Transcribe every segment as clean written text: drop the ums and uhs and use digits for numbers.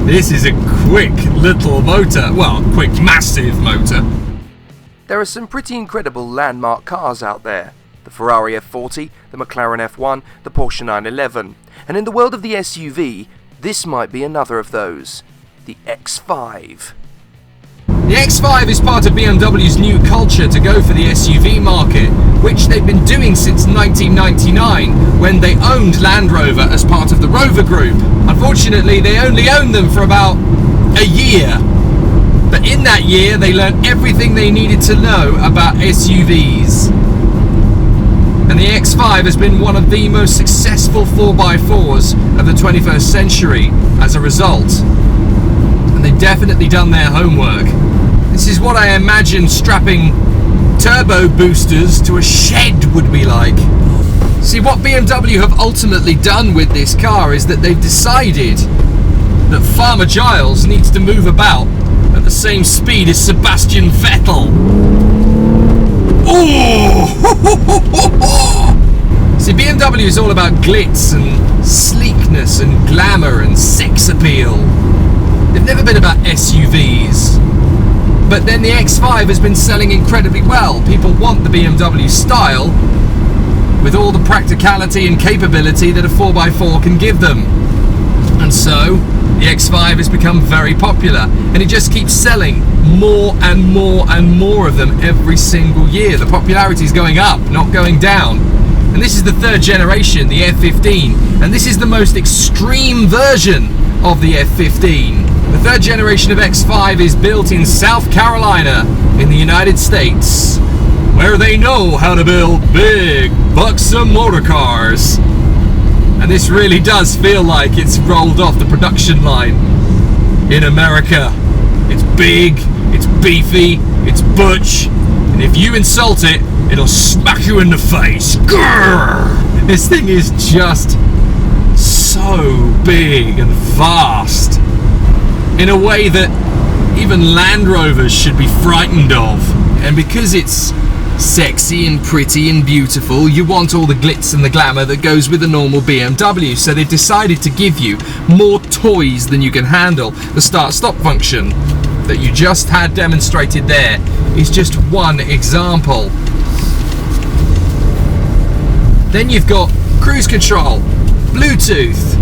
This is a quick little motor. Well, quick massive motor. There are some pretty incredible landmark cars out there. The Ferrari F40, the McLaren F1, the Porsche 911. And in the world of the SUV, this might be another of those. The X5. The X5 is part of BMW's new culture to go for the SUV market, which they've been doing since 1999, when they owned Land Rover as part of the Rover Group. Unfortunately, they only owned them for about a year. But in that year, they learned everything they needed to know about SUVs. And the X5 has been one of the most successful 4x4s of the 21st century as a result. And they've definitely done their homework. This is what I imagine strapping turbo boosters to a shed would be like. See, what BMW have ultimately done with this car is that they've decided that Farmer Giles needs to move about at the same speed as Sebastian Vettel. Oh! See, BMW is all about glitz and sleekness and glamour and sex appeal. They've never been about SUVs. But then the X5 has been selling incredibly well. People want the BMW style with all the practicality and capability that a 4x4 can give them. And so the X5 has become very popular, and it just keeps selling more and more and more of them every single year. The popularity is going up, not going down. And this is the third generation, the F15, and this is the most extreme version of the F15. The third generation of X5 is built in South Carolina in the United States, where they know how to build big, buxom motor cars. And this really does feel like it's rolled off the production line in America. It's big, it's beefy, it's butch, and if you insult it, it'll smack you in the face. Grrr! This thing is just so big and vast in a way that even Land Rovers should be frightened of. And because it's sexy and pretty and beautiful, you want all the glitz and the glamour that goes with a normal BMW, so they've decided to give you more toys than you can handle. The start-stop function that you just had demonstrated there is just one example. Then you've got cruise control, Bluetooth,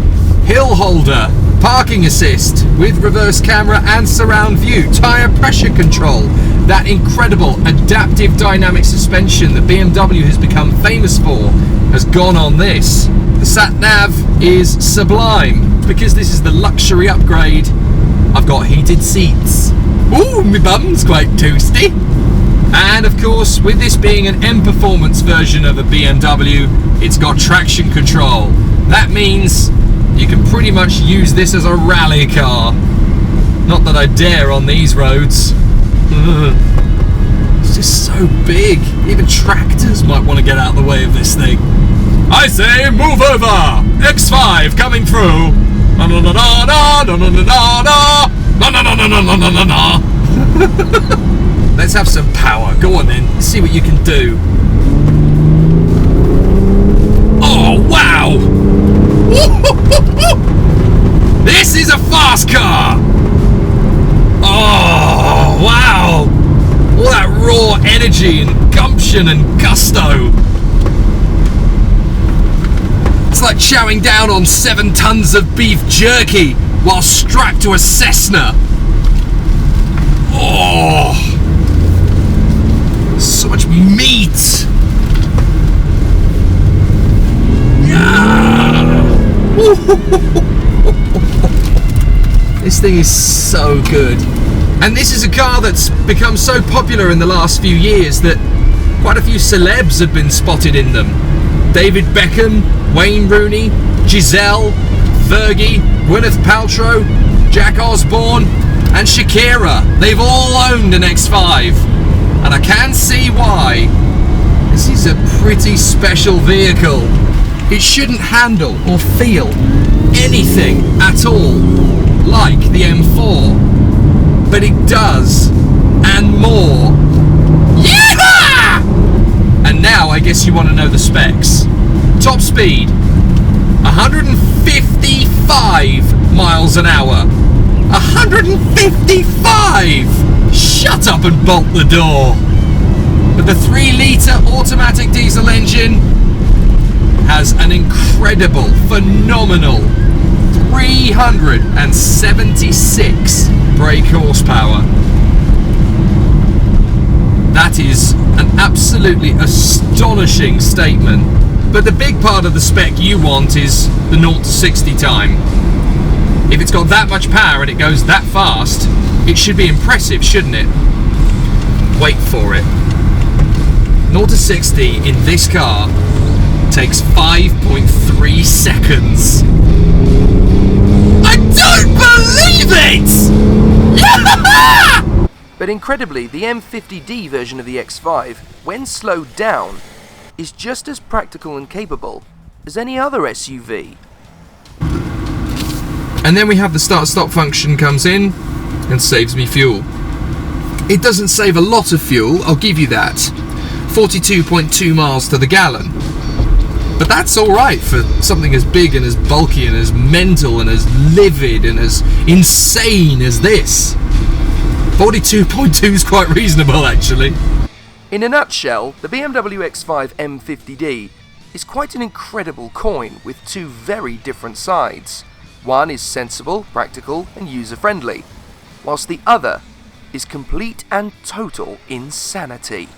hill holder, parking assist with reverse camera and surround view, tyre pressure control, that incredible adaptive dynamic suspension that BMW has become famous for has gone on this. The sat-nav is sublime. Because this is the luxury upgrade, I've got heated seats. Ooh, my bum's quite toasty. And of course, with this being an M Performance version of a BMW, it's got traction control. That means you can pretty much use this as a rally car. Not that I dare on these roads. It's just so big. Even tractors might want to get out of the way of this thing. I say, move over! X5 coming through! Na na na na na na na na na na na na na na na na. Let's have some power. Go on then. Let's see what you can do. Oh wow! This is a fast car! Oh, wow! All that raw energy and gumption and gusto. It's like chowing down on 7 tons of beef jerky while strapped to a Cessna. Oh! So much meat! This thing is so good. And this is a car that's become so popular in the last few years that quite a few celebs have been spotted in them. David Beckham, Wayne Rooney, Giselle, Fergie, Gwyneth Paltrow, Jack Osborne and Shakira. They've all owned an X5. And I can see why. This is a pretty special vehicle. It shouldn't handle or feel anything at all like the M4, but it does, and more. Yeah! And now I guess you want to know the specs. Top speed, 155 miles an hour. 155! Shut up and bolt the door. But the 3-litre automatic diesel engine has an incredible, phenomenal 376 brake horsepower. That is an absolutely astonishing statement. But the big part of the spec you want is the 0 to 60 time. If it's got that much power and it goes that fast, it should be impressive, shouldn't it? Wait for it. 0 to 60 in this car takes 5.3 seconds. I don't believe it! But incredibly, the M50d version of the X5, when slowed down, is just as practical and capable as any other SUV. And then we have the start-stop function comes in and saves me fuel. It doesn't save a lot of fuel, I'll give you that. 42.2 miles to the gallon. But that's alright for something as big and as bulky and as mental and as livid and as insane as this. 42.2 is quite reasonable, actually. In a nutshell, the BMW X5 M50d is quite an incredible coin with two very different sides. One is sensible, practical and user-friendly, whilst the other is complete and total insanity.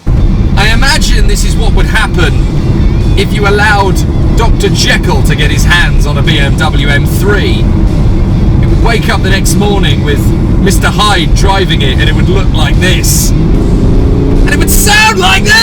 I imagine this is what would happen if you allowed Dr. Jekyll to get his hands on a BMW M3. It would wake up the next morning with Mr. Hyde driving it and it would look like this. And it would sound like this!